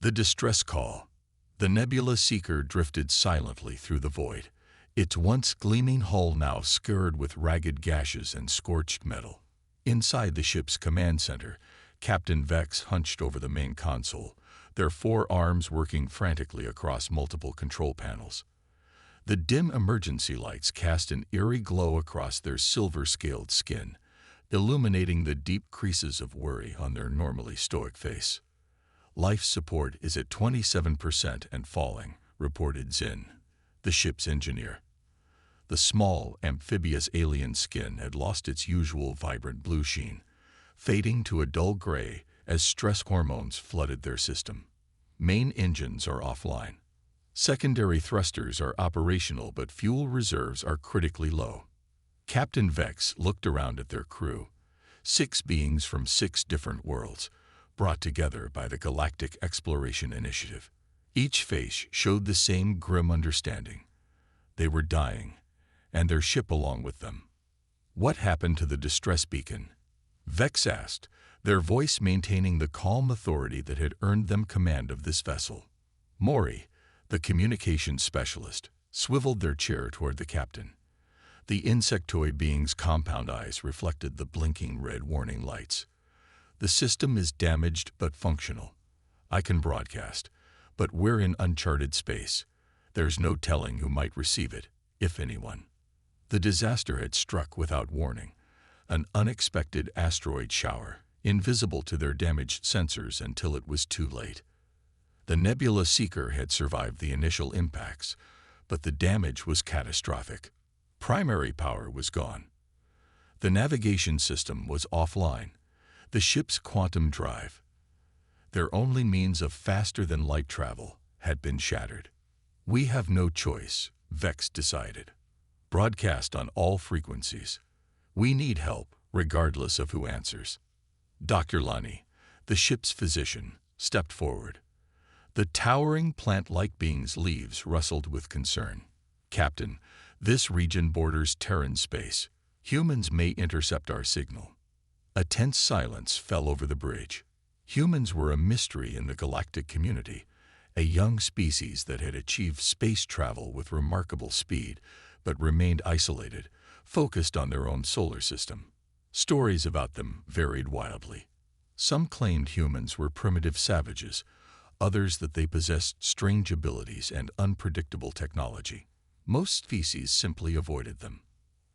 The distress call. The nebula seeker drifted silently through the void, its once gleaming hull now scarred with ragged gashes and scorched metal. Inside the ship's command center, Captain Vex hunched over the main console, their four arms working frantically across multiple control panels. The dim emergency lights cast an eerie glow across their silver-scaled skin, illuminating the deep creases of worry on their normally stoic face. "Life support is at 27% and falling," reported Zinn, the ship's engineer. The small, amphibious alien skin had lost its usual vibrant blue sheen, fading to a dull gray as stress hormones flooded their system. Main engines are offline. Secondary thrusters are operational, but fuel reserves are critically low. Captain Vex looked around at their crew, 6 beings from 6 different worlds, brought together by the Galactic Exploration Initiative. Each face showed the same grim understanding. They were dying, and their ship along with them. "What happened to the distress beacon?" Vex asked, their voice maintaining the calm authority that had earned them command of this vessel. Maury, the communications specialist, swiveled their chair toward the captain. The insectoid being's compound eyes reflected the blinking red warning lights. "The system is damaged but functional. I can broadcast, but we're in uncharted space. There's no telling who might receive it, if anyone." The disaster had struck without warning, an unexpected asteroid shower, invisible to their damaged sensors until it was too late. The nebula seeker had survived the initial impacts, but the damage was catastrophic. Primary power was gone. The navigation system was offline. The ship's quantum drive, their only means of faster-than-light travel, had been shattered. "We have no choice," Vex decided. "Broadcast on all frequencies. We need help, regardless of who answers." Dr. Lani, the ship's physician, stepped forward. The towering plant-like being's leaves rustled with concern. "Captain, this region borders Terran space. Humans may intercept our signal." A tense silence fell over the bridge. Humans were a mystery in the galactic community, a young species that had achieved space travel with remarkable speed, but remained isolated, focused on their own solar system. Stories about them varied wildly. Some claimed humans were primitive savages, others that they possessed strange abilities and unpredictable technology. Most species simply avoided them.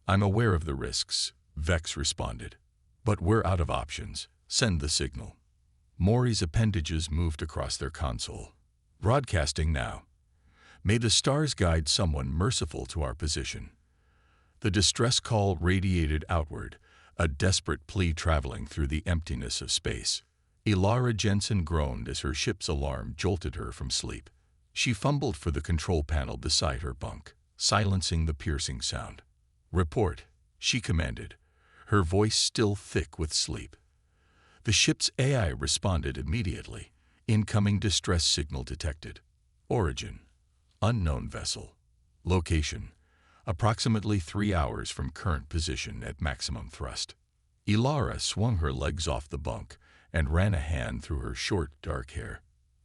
"I'm aware of the risks," Vex responded. "But we're out of options. Send the signal." Maury's appendages moved across their console. "Broadcasting now. May the stars guide someone merciful to our position." The distress call radiated outward, a desperate plea traveling through the emptiness of space. Elara Jensen groaned as her ship's alarm jolted her from sleep. She fumbled for the control panel beside her bunk, silencing the piercing sound. "Report," she commanded, her voice still thick with sleep. The ship's AI responded immediately. "Incoming distress signal detected. Origin: unknown vessel. Location: approximately 3 hours from current position at maximum thrust." Elara swung her legs off the bunk and ran a hand through her short, dark hair.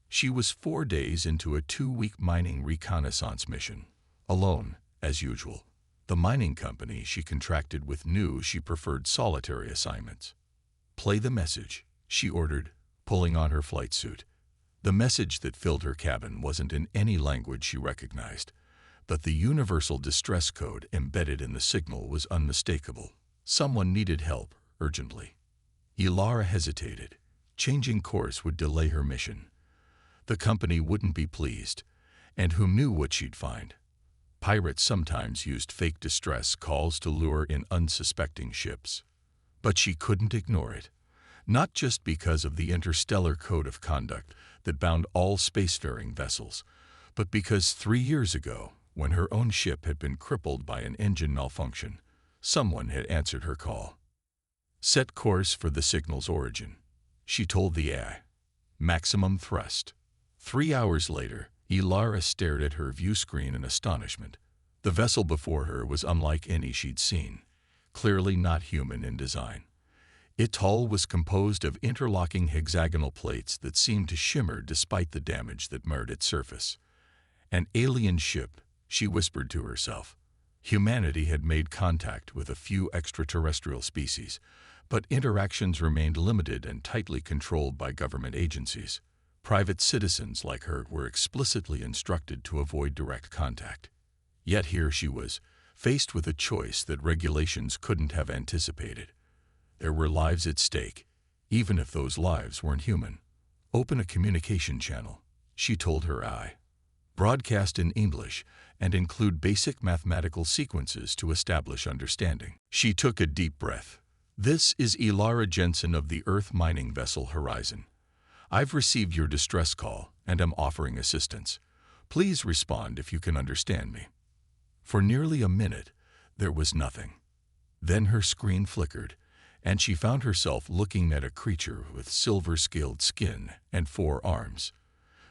She was 4 days into a 2-week mining reconnaissance mission, alone, as usual. The mining company she contracted with knew she preferred solitary assignments. "Play the message," she ordered, pulling on her flight suit. The message that filled her cabin wasn't in any language she recognized, but the universal distress code embedded in the signal was unmistakable. Someone needed help, urgently. Elara hesitated. Changing course would delay her mission. The company wouldn't be pleased, and who knew what she'd find? Pirates sometimes used fake distress calls to lure in unsuspecting ships. But she couldn't ignore it, not just because of the interstellar code of conduct that bound all spacefaring vessels, but because 3 years ago, when her own ship had been crippled by an engine malfunction, someone had answered her call. "Set course for the signal's origin," she told the AI. "Maximum thrust." 3 hours later, Elara stared at her view screen in astonishment. The vessel before her was unlike any she'd seen, clearly not human in design. Its hull was composed of interlocking hexagonal plates that seemed to shimmer despite the damage that marred its surface. An alien ship, she whispered to herself. Humanity had made contact with a few extraterrestrial species, but interactions remained limited and tightly controlled by government agencies. Private citizens like her were explicitly instructed to avoid direct contact. Yet here she was, faced with a choice that regulations couldn't have anticipated. There were lives at stake, even if those lives weren't human. Open a communication channel, she told her eye. Broadcast in English and include basic mathematical sequences to establish understanding. She took a deep breath. This is Elara Jensen of the Earth mining vessel Horizon. I've received your distress call and am offering assistance. Please respond if you can understand me. For nearly a minute, there was nothing. Then her screen flickered, and she found herself looking at a creature with silver-scaled skin and 4 arms.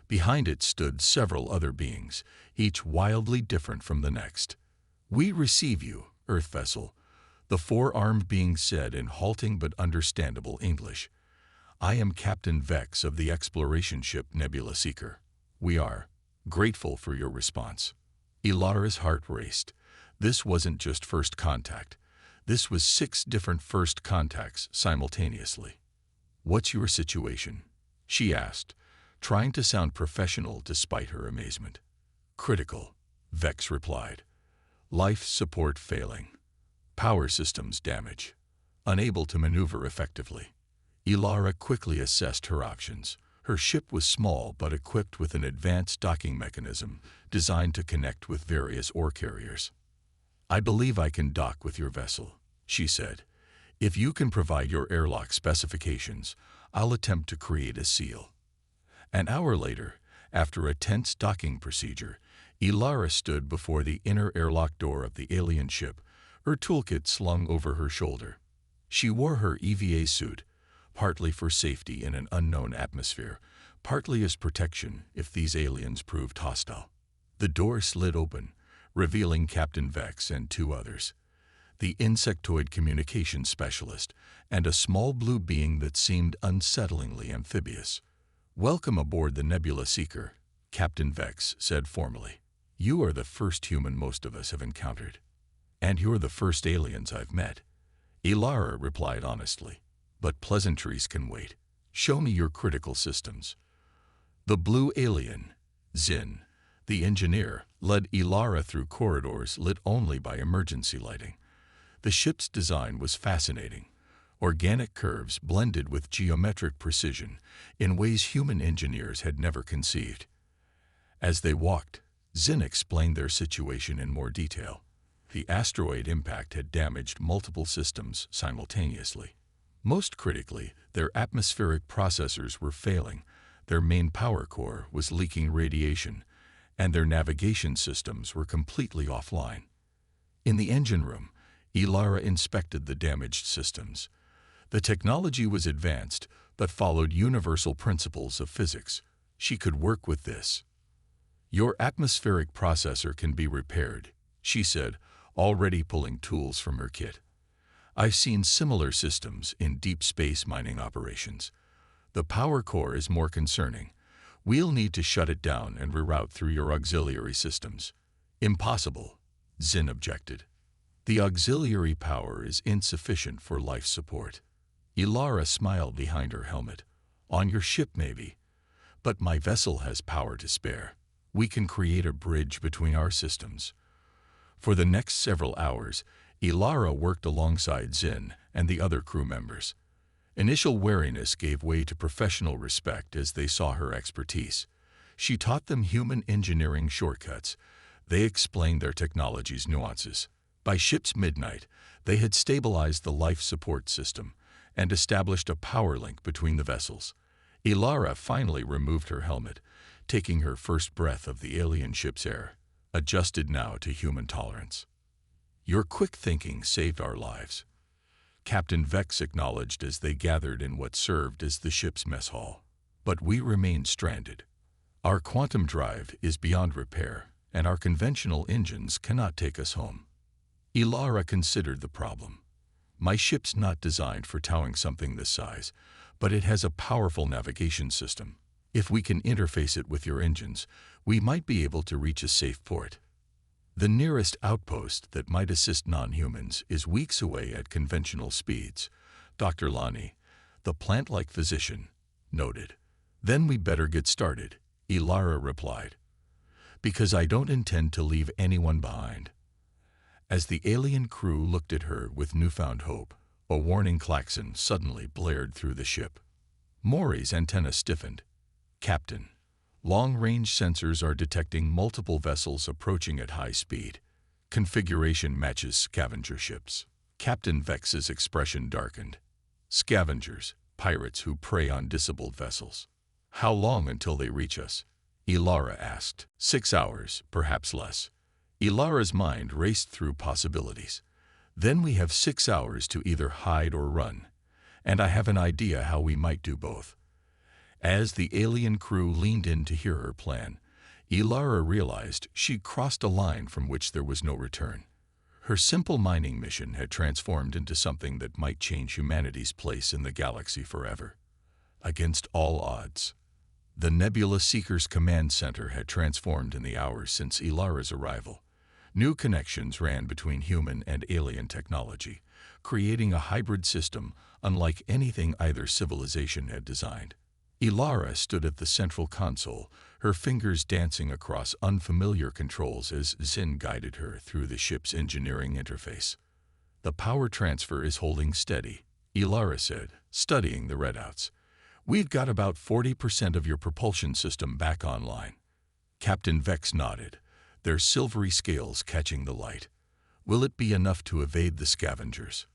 Behind it stood several other beings, each wildly different from the next. "We receive you, Earth vessel," the 4-armed being said in halting but understandable English. "I am Captain Vex of the exploration ship Nebula Seeker. We are grateful for your response." Elara's heart raced. This wasn't just first contact. This was 6 different first contacts simultaneously. "What's your situation?" she asked, trying to sound professional despite her amazement. "Critical," Vex replied. "Life support failing. Power systems damage. Unable to maneuver effectively." Elara quickly assessed her options. Her ship was small but equipped with an advanced docking mechanism designed to connect with various ore carriers. "I believe I can dock with your vessel," she said. "If you can provide your airlock specifications, I'll attempt to create a seal." An hour later, after a tense docking procedure, Elara stood before the inner airlock door of the alien ship, her toolkit slung over her shoulder. She wore her EVA suit, partly for safety in an unknown atmosphere, partly as protection if these aliens proved hostile. The door slid open, revealing Captain Vex and 2 others, the insectoid communication specialist and a small blue being that seemed unsettlingly amphibious. "Welcome aboard the Nebula Seeker," Captain Vex said formally. "You are the first human most of us have encountered. And you're the first aliens I've met." Elara replied honestly. "But pleasantries can wait. Show me your critical systems." The blue alien, Zin, the engineer, led Elara through corridors lit only by emergency lighting. The ship's design was fascinating. Organic curves blended with geometric precision in ways human engineers had never conceived. As they walked, Zin explained their situation in more detail. The asteroid impact had damaged multiple systems simultaneously. Most critically, their atmospheric processors were failing, their main power core was leaking radiation, and their navigation systems were completely offline. In the engine room, Elara inspected the damaged systems. The technology was advanced, but followed universal principles of physics. She could work with this. "Your atmospheric processor can be repaired," she said, already pulling tools from her kit. "I've seen similar systems in deep space mining operations. The power core is more concerning. We'll need to shut it down and reroute through your auxiliary systems." "Impossible," Zin objected. "The auxiliary power is insufficient for life support." Elara smiled behind her helmet. "On your ship, maybe. But my vessel has power to spare. We can create a bridge between our systems." For the next several hours, Elara worked alongside Zin and the other crew members. Initial wariness gave way to professional respect as they saw her expertise. She taught them human engineering shortcuts. They explained their technology's nuances. By ship's midnight, they had stabilized the life support system and established a power link between the vessels. Elara finally removed her helmet, taking her first breath of the alien ship's air, adjusted now to human tolerance. "Your quick thinking saved our lives," Captain Vex acknowledged as they gathered in what served as the ship's mess hall. "But we remain stranded. Our quantum drive is beyond repair, and our conventional engines cannot take us home." Elara considered the problem. My ship's not designed for towing something this size, but it has a powerful navigation system. If we can interface it with your engines, we might be able to reach a safe port. The nearest outpost that might assist non-humans is weeks away at conventional speeds, Dr. Lani, the plant-like physician, noted. Then we better get started, Elara replied. Because I don't intend to leave anyone behind. As the alien crew looked at her with newfound hope, a warning klaxon suddenly blared through the ship. Maury's antenna stiffened. Captain, long-range sensors are detecting multiple vessels approaching at high speed. Configuration matches scavenger ships. Captain Vex's expression darkened. Scavengers, pirates who prey on disabled vessels. How long until they reach us? Elara asked. 6 hours, perhaps less. Elara's mind raced through possibilities. Then we have 6 hours to either hide or run, and I have an idea how we might do both. As the alien crew leaned in to hear her plan, Elara realized she'd crossed a line from which there was no return. Her simple mining mission had transformed into something that might change humanity's place in the galaxy forever. Against all odds, the Nebula Seeker's command center had transformed in the hours since Elara's arrival. New connections ran between human and alien technology, creating a hybrid system unlike anything either civilization had designed. Elara stood at the central console, her fingers dancing across unfamiliar controls as Zin guided her through the ship's engineering interface. The power transfer is holding steady, Elara said, studying the readouts. We've got about 40% of your propulsion system back online. Captain Vex nodded, their silvery scales catching the light. Will it be enough to evade the scavengers?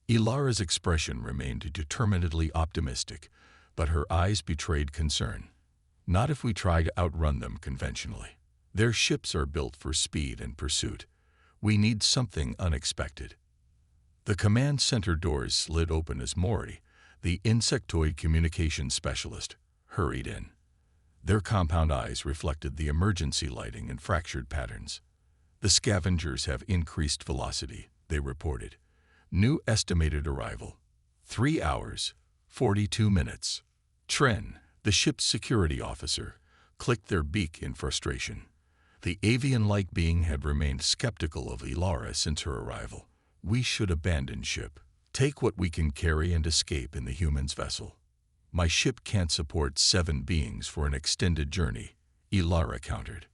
Elara's expression remained determinedly optimistic, but her eyes betrayed concern. Not if we try to outrun them conventionally. Their ships are built for speed and pursuit. We need something unexpected. The command center doors slid open as Maury, the insectoid communications specialist, hurried in. Their compound eyes reflected the emergency lighting and fractured patterns. The scavengers have increased velocity, they reported. New estimated arrival, 3 hours, 42 minutes. Tren, the ship's security officer, clicked their beak in frustration. The avian-like being had remained skeptical of Elara since her arrival. We should abandon ship. Take what we can carry and escape in the human's vessel. My ship can't support 7 beings for an extended journey, Elara countered.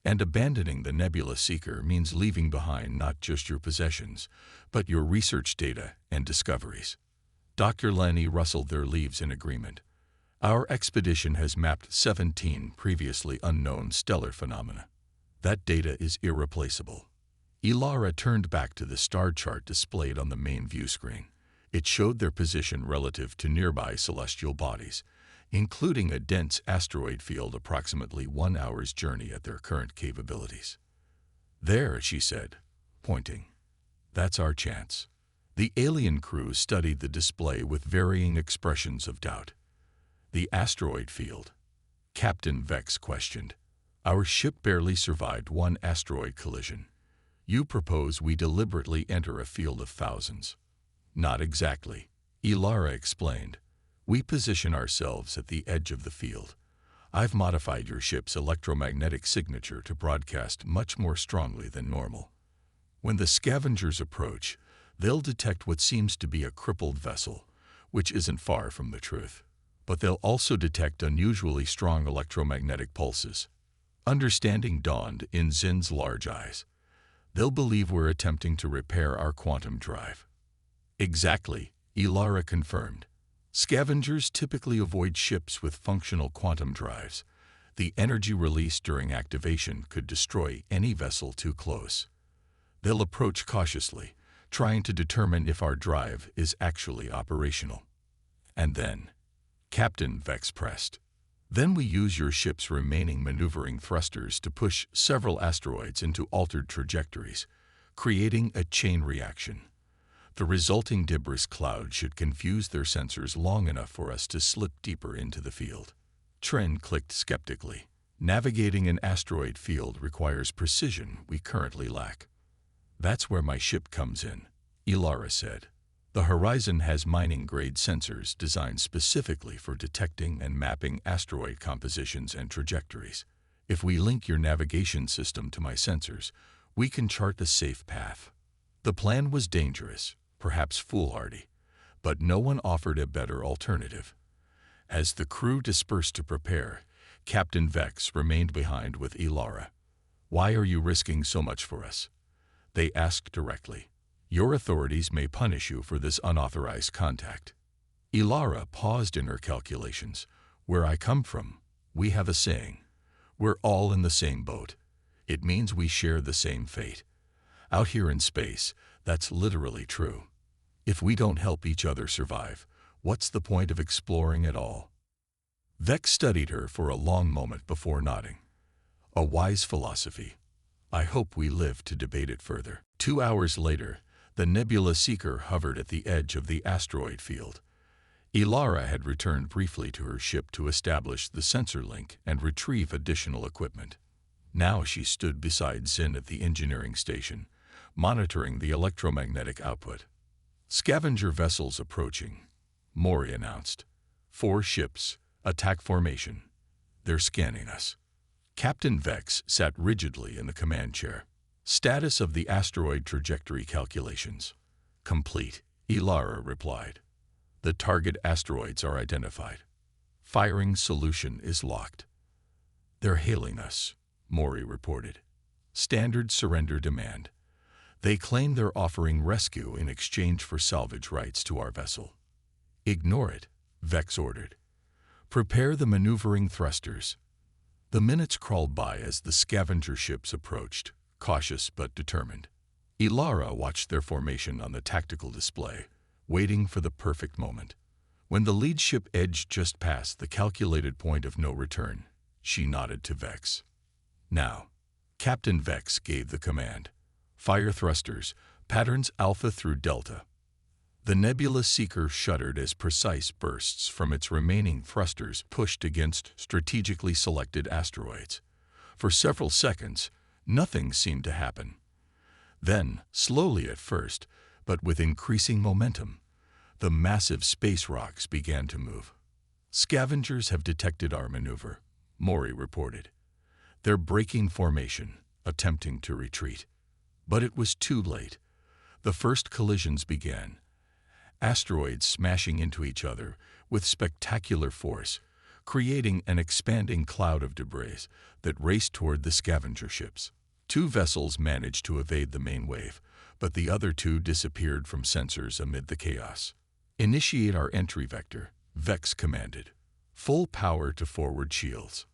And abandoning the Nebula Seeker means leaving behind not just your possessions, but your research data and discoveries. Dr. Lenny rustled their leaves in agreement. Our expedition has mapped 17 previously unknown stellar phenomena. That data is irreplaceable. Elara turned back to the star chart displayed on the main view screen. It showed their position relative to nearby celestial bodies, including a dense asteroid field approximately 1 hour's journey at their current capabilities. There, she said, pointing. That's our chance. The alien crew studied the display with varying expressions of doubt. The asteroid field? Captain Vex questioned. Our ship barely survived 1 asteroid collision. You propose we deliberately enter a field of thousands. Not exactly, Elara explained. We position ourselves at the edge of the field. I've modified your ship's electromagnetic signature to broadcast much more strongly than normal. When the scavengers approach, they'll detect what seems to be a crippled vessel, which isn't far from the truth. But they'll also detect unusually strong electromagnetic pulses. Understanding dawned in Zin's large eyes. They'll believe we're attempting to repair our quantum drive. Exactly, Elara confirmed. Scavengers typically avoid ships with functional quantum drives. The energy released during activation could destroy any vessel too close. They'll approach cautiously, trying to determine if our drive is actually operational. And then, Captain Vex pressed. Then we use your ship's remaining maneuvering thrusters to push several asteroids into altered trajectories, creating a chain reaction. The resulting debris cloud should confuse their sensors long enough for us to slip deeper into the field. Tren clicked skeptically. Navigating an asteroid field requires precision we currently lack. That's where my ship comes in, Elara said. The horizon has mining-grade sensors designed specifically for detecting and mapping asteroid compositions and trajectories. If we link your navigation system to my sensors, we can chart a safe path. The plan was dangerous, perhaps foolhardy, but no one offered a better alternative. As the crew dispersed to prepare, Captain Vex remained behind with Elara. "Why are you risking so much for us?" they asked directly. "Your authorities may punish you for this unauthorized contact." Elara paused in her calculations. "Where I come from, we have a saying. We're all in the same boat. It means we share the same fate. Out here in space, that's literally true. If we don't help each other survive, what's the point of exploring at all?" Vex studied her for a long moment before nodding. "A wise philosophy. I hope we live to debate it further." 2 hours later, the Nebula Seeker hovered at the edge of the asteroid field. Elara had returned briefly to her ship to establish the sensor link and retrieve additional equipment. Now she stood beside Zin at the engineering station, monitoring the electromagnetic output. "Scavenger vessels approaching," Mori announced. "4 ships, attack formation. They're scanning us." Captain Vex sat rigidly in the command chair. "Status of the asteroid trajectory calculations." "Complete," Elara replied. "The target asteroids are identified. Firing solution is locked." "They're hailing us," Mori reported. "Standard surrender demand. They claim they're offering rescue in exchange for salvage rights to our vessel." "Ignore it," Vex ordered. "Prepare the maneuvering thrusters." The minutes crawled by as the scavenger ships approached, cautious but determined. Elara watched their formation on the tactical display, waiting for the perfect moment. When the lead ship edged just past the calculated point of no return, she nodded to Vex. "Now." Captain Vex gave the command. "Fire thrusters, patterns Alpha through Delta." The Nebula Seeker shuddered as precise bursts from its remaining thrusters pushed against strategically selected asteroids. For several seconds, nothing seemed to happen. Then, slowly at first, but with increasing momentum, the massive space rocks began to move. "Scavengers have detected our maneuver," Mori reported. "They're breaking formation, attempting to retreat." But it was too late. The first collisions began. Asteroids smashing into each other with spectacular force, creating an expanding cloud of debris that raced toward the scavenger ships. 2 vessels managed to evade the main wave, but the other 2 disappeared from sensors amid the chaos. "Initiate our entry vector," Vex commanded. "Full power to forward shields."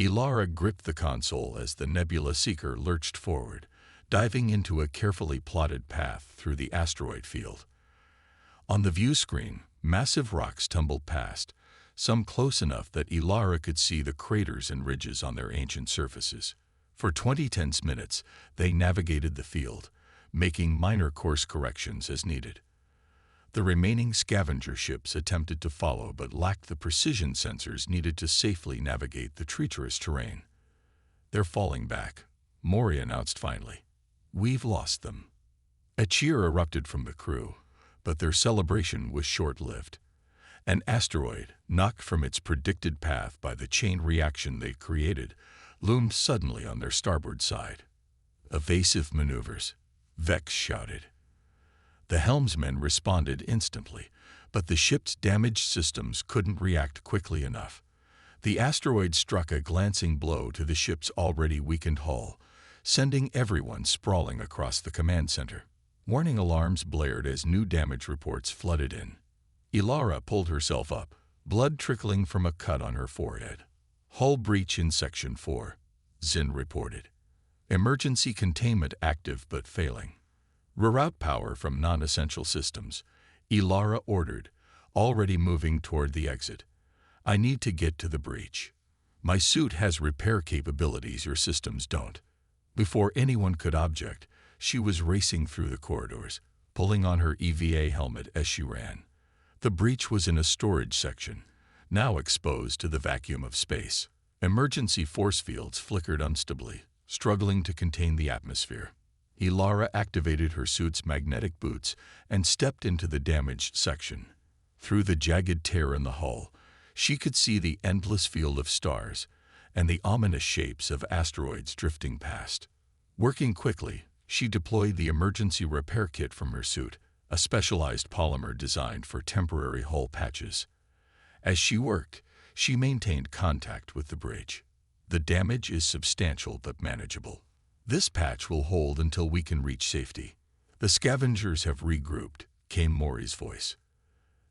Elara gripped the console as the Nebula Seeker lurched forward, diving into a carefully plotted path through the asteroid field. On the view screen, massive rocks tumbled past, some close enough that Elara could see the craters and ridges on their ancient surfaces. For 20 tense minutes, they navigated the field, making minor course corrections as needed. The remaining scavenger ships attempted to follow but lacked the precision sensors needed to safely navigate the treacherous terrain. "They're falling back," Mori announced finally. "We've lost them." A cheer erupted from the crew, but their celebration was short-lived. An asteroid, knocked from its predicted path by the chain reaction they created, loomed suddenly on their starboard side. "Evasive maneuvers," Vex shouted. The helmsmen responded instantly, but the ship's damaged systems couldn't react quickly enough. The asteroid struck a glancing blow to the ship's already weakened hull, sending everyone sprawling across the command center. Warning alarms blared as new damage reports flooded in. Elara pulled herself up, blood trickling from a cut on her forehead. "Hull breach in Section 4, Zin reported. "Emergency containment active but failing. Reroute power from non-essential systems," Elara ordered, already moving toward the exit. "I need to get to the breach. My suit has repair capabilities your systems don't." Before anyone could object, she was racing through the corridors, pulling on her EVA helmet as she ran. The breach was in a storage section, now exposed to the vacuum of space. Emergency force fields flickered unstably, struggling to contain the atmosphere. Elara activated her suit's magnetic boots and stepped into the damaged section. Through the jagged tear in the hull, she could see the endless field of stars and the ominous shapes of asteroids drifting past. Working quickly, she deployed the emergency repair kit from her suit, a specialized polymer designed for temporary hull patches. As she worked, she maintained contact with the bridge. The damage is substantial but manageable. This patch will hold until we can reach safety. The scavengers have regrouped, came Mori's voice.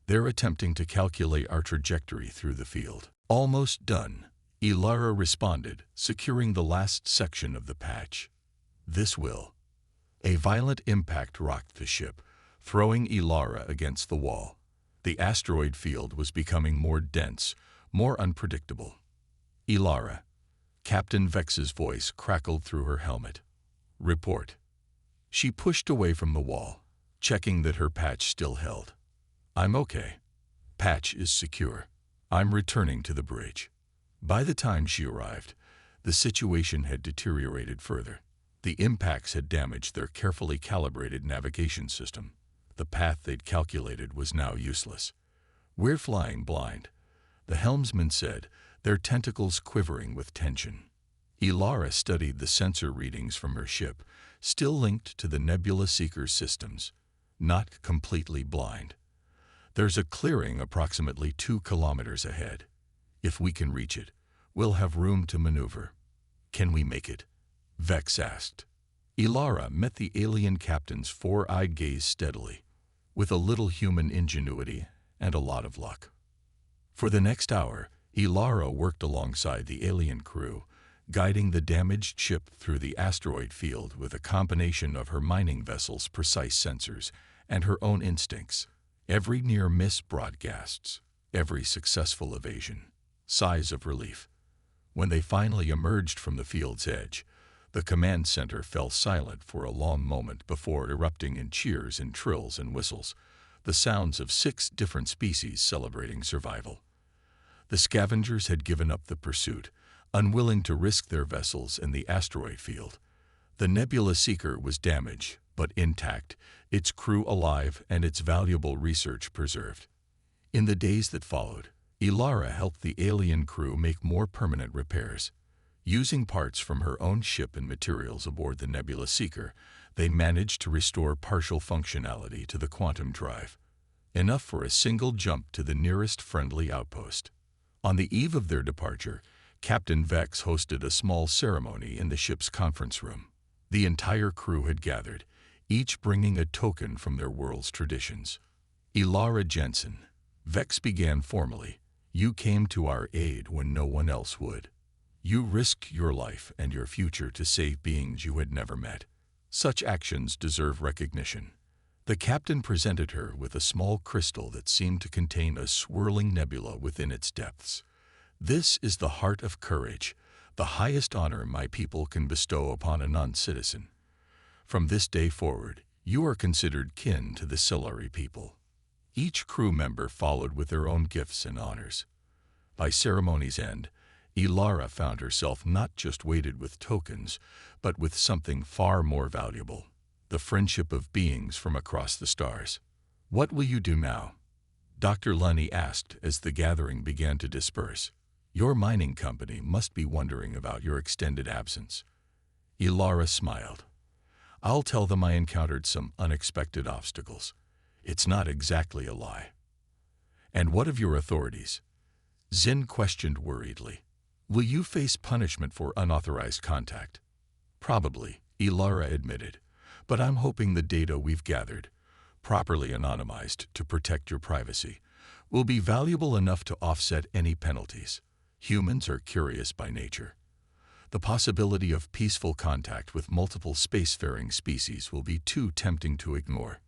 They're attempting to calculate our trajectory through the field. Almost done, Elara responded, securing the last section of the patch. This will. A violent impact rocked the ship, throwing Elara against the wall. The asteroid field was becoming more dense, more unpredictable. Elara. Captain Vex's voice crackled through her helmet. Report. She pushed away from the wall, checking that her patch still held. I'm okay. Patch is secure. I'm returning to the bridge. By the time she arrived, the situation had deteriorated further. The impacts had damaged their carefully calibrated navigation system. The path they'd calculated was now useless. We're flying blind, the helmsman said, their tentacles quivering with tension. Elara studied the sensor readings from her ship, still linked to the Nebula Seeker systems, not completely blind. There's a clearing approximately 2 kilometers ahead. If we can reach it, we'll have room to maneuver. Can we make it? Vex asked. Elara met the alien captain's 4-eyed gaze steadily, with a little human ingenuity and a lot of luck. For the next hour, Elara worked alongside the alien crew, guiding the damaged ship through the asteroid field with a combination of her mining vessel's precise sensors and her own instincts. Every near miss brought gasps, every successful evasion, sighs of relief. When they finally emerged from the field's edge, the command center fell silent for a long moment before erupting in cheers and trills and whistles, the sounds of 6 different species celebrating survival. The scavengers had given up the pursuit, unwilling to risk their vessels in the asteroid field. The Nebula Seeker was damaged, but intact, its crew alive and its valuable research preserved. In the days that followed, Elara helped the alien crew make more permanent repairs. Using parts from her own ship and materials aboard the Nebula Seeker, they managed to restore partial functionality to the quantum drive, enough for a single jump to the nearest friendly outpost. On the eve of their departure, Captain Vex hosted a small ceremony in the ship's conference room. The entire crew had gathered, each bringing a token from their world's traditions. Elara Jensen, Vex began formally, you came to our aid when no one else would. You risked your life and your future to save beings you had never met. Such actions deserve recognition. The captain presented her with a small crystal that seemed to contain a swirling nebula within its depths. This is the heart of courage, the highest honor my people can bestow upon a non-citizen. From this day forward, you are considered kin to the Solari people. Each crew member followed with their own gifts and honors. By ceremony's end, Elara found herself not just weighted with tokens, but with something far more valuable. The friendship of beings from across the stars. What will you do now? Dr. Lunny asked as the gathering began to disperse. Your mining company must be wondering about your extended absence. Elara smiled. I'll tell them I encountered some unexpected obstacles. It's not exactly a lie. And what of your authorities? Zin questioned worriedly. Will you face punishment for unauthorized contact? Probably, Elara admitted. But I'm hoping the data we've gathered, properly anonymized to protect your privacy, will be valuable enough to offset any penalties. Humans are curious by nature. The possibility of peaceful contact with multiple spacefaring species will be too tempting to ignore.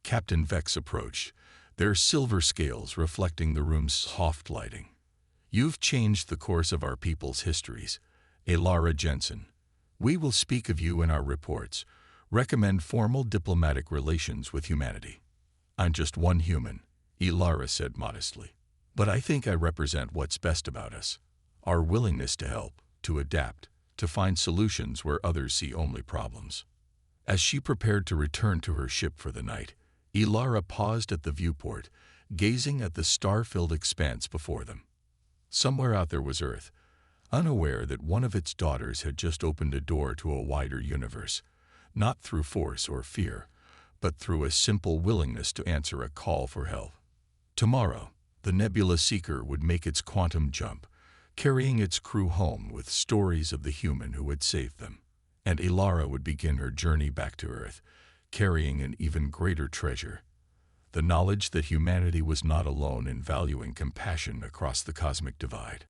Captain Vex approached, their silver scales reflecting the room's soft lighting. You've changed the course of our people's histories, Elara Jensen. We will speak of you in our reports, recommend formal diplomatic relations with humanity. I'm just one human, Elara said modestly. But I think I represent what's best about us. Our willingness to help, to adapt, to find solutions where others see only problems. As she prepared to return to her ship for the night, Elara paused at the viewport, gazing at the star-filled expanse before them. Somewhere out there was Earth, unaware that one of its daughters had just opened a door to a wider universe, not through force or fear, but through a simple willingness to answer a call for help. Tomorrow, the Nebula Seeker would make its quantum jump, carrying its crew home with stories of the human who had saved them. And Elara would begin her journey back to Earth, carrying an even greater treasure, the knowledge that humanity was not alone in valuing compassion across the cosmic divide.